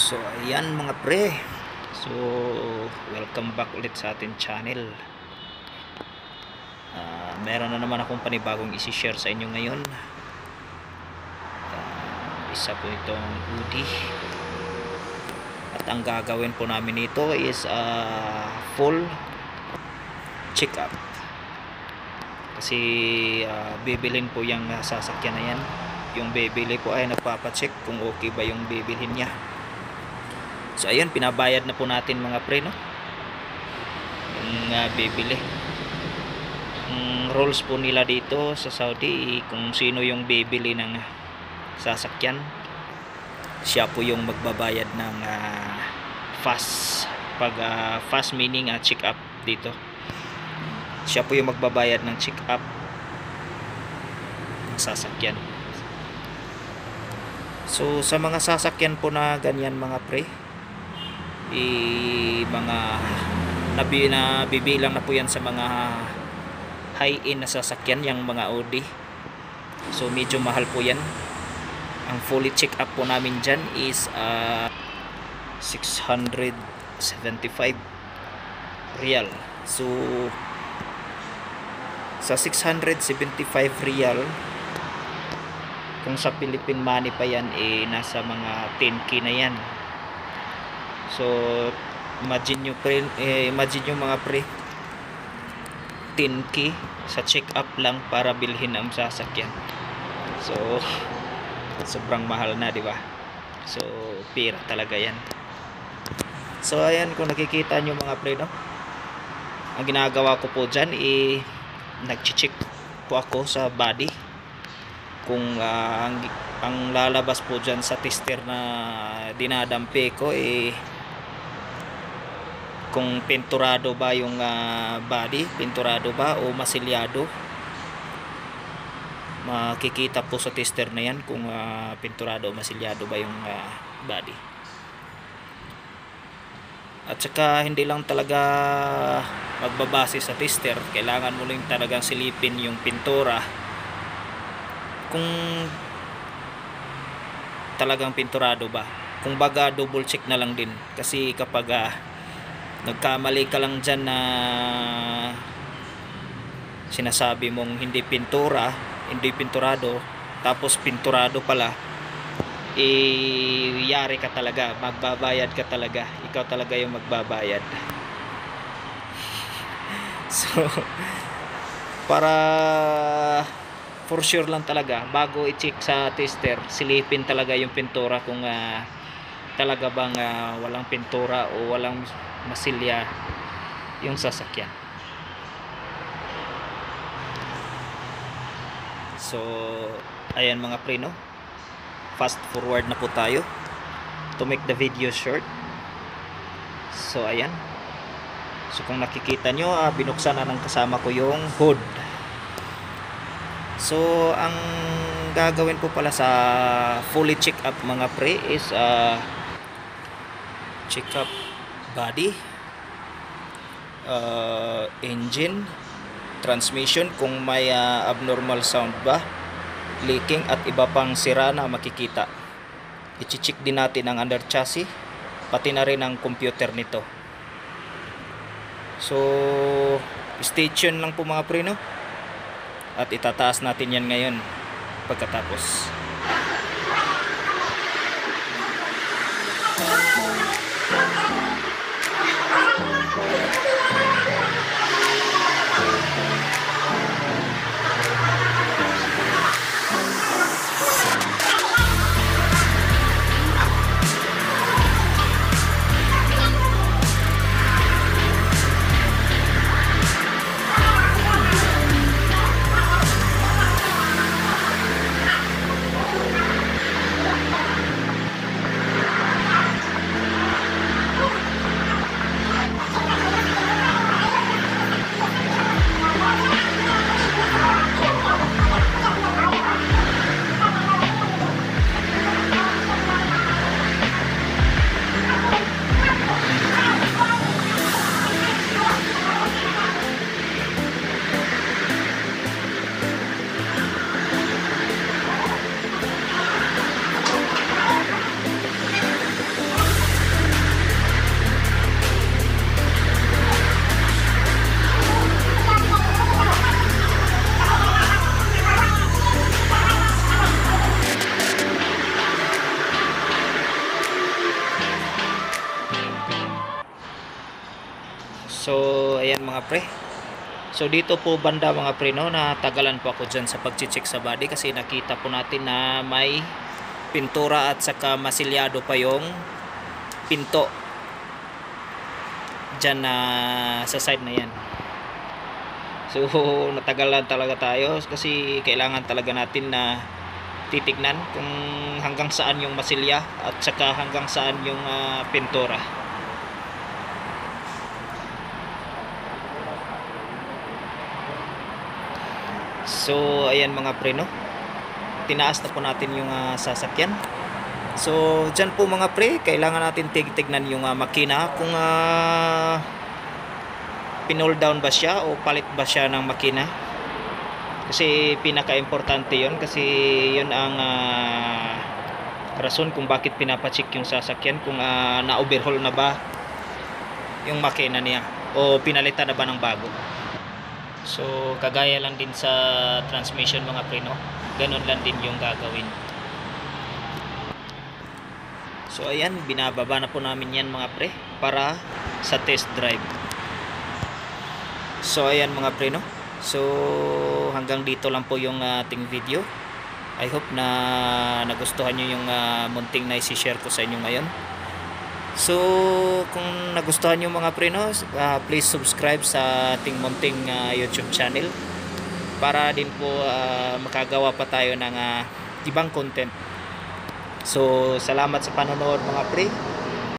So ayan mga pre. So welcome back ulit sa ating channel. Meron na naman akong panibagong isi-share sa inyo ngayon. Isa po itong Udi. At ang gagawin po namin ito is full check up. Kasi bibilin po yung sasakyan na yan. Yung bibili ko ay nagpapacheck kung okay ba yung bibilhin niya. So ayun, pinabayad na po natin mga pre, no? Yung bibili. Rules po nila dito sa Saudi, kung sino yung bibili ng sasakyan, siya po yung magbabayad ng fast. Pag fast meaning check up dito, siya po yung magbabayad ng check up ng sasakyan. So sa mga sasakyan po na ganyan mga pre, mga nabibilang na po yan sa mga high-end na sasakyan, yung mga Audi. So medyo mahal po yan. Ang fully check up po namin dyan is 675 real. So sa 675 real, kung sa Philippine money pa yan, nasa mga 10k na yan. So imagine nyo mga pre, 10k sa check up lang para bilhin ang sasakyan. So sobrang mahal na, di ba? So pira talaga yan. So ayan, kung nakikita nyo mga pre, no, ang ginagawa ko po dyan, nag-check po ako sa body kung ang lalabas po dyan sa tester na dinadampi ko, kung pinturado ba yung body, pinturado ba o masilyado. Makikita po sa tester na yan kung pinturado o masilyado ba yung body. At saka hindi lang talaga magbabase sa tester, kailangan mo lang talagang silipin yung pintura kung talagang pinturado ba. Kung baga, double check na lang din, kasi kapag nagkamali ka lang dyan na sinasabi mong hindi pinturado, tapos pinturado pala, yari ka talaga, magbabayad ka talaga, ikaw talaga yung magbabayad. So para for sure lang talaga, bago i-check sa tester, silipin talaga yung pintura kung talaga bang walang pintura o walang masilya yung sasakyan. So ayan mga pre, no, fast forward na po tayo to make the video short. So ayan, so kung nakikita nyo, binuksan na ng kasama ko yung hood. So ang gagawin po pala sa fully check up mga pre is check up body, engine, transmission, kung may abnormal sound ba, leaking at iba pang sira na makikita. I-check din natin ang under chassis, pati na rin ang computer nito. So stay tuned lang po mga pre, no, at itataas natin yan ngayon pagkatapos. So ayan mga pre. So dito po banda mga pre, no, natagalan po ako dyan sa pag-check sa body kasi nakita po natin na may pintura at saka masilyado pa yung pinto dyan na sa side na yan. So natagalan talaga tayo kasi kailangan talaga natin na titignan kung hanggang saan yung masilya at saka hanggang saan yung pintura. So ayan mga pre, no, tinaas na po natin yung sasakyan. So dyan po mga pre, kailangan natin tignan yung makina kung pinol down ba siya o palit ba siya ng makina, kasi pinaka-importante yon, kasi yun ang rason kung bakit pinapacheck yung sasakyan, kung na-overhaul na ba yung makina niya o pinalitan na ba ng bago. So kagaya lang din sa transmission mga pre, no, ganun lang din yung gagawin. So ayan, binababa na po namin yan mga pre para sa test drive. So ayan mga pre, no, so hanggang dito lang po yung ating video. I hope na nagustuhan nyo yung munting na isi-share ko sa inyo ngayon. So kung nagustuhan nyo mga pre, no, please subscribe sa ating munting YouTube channel para din po makagawa pa tayo ng ibang content. So salamat sa panonood mga pre.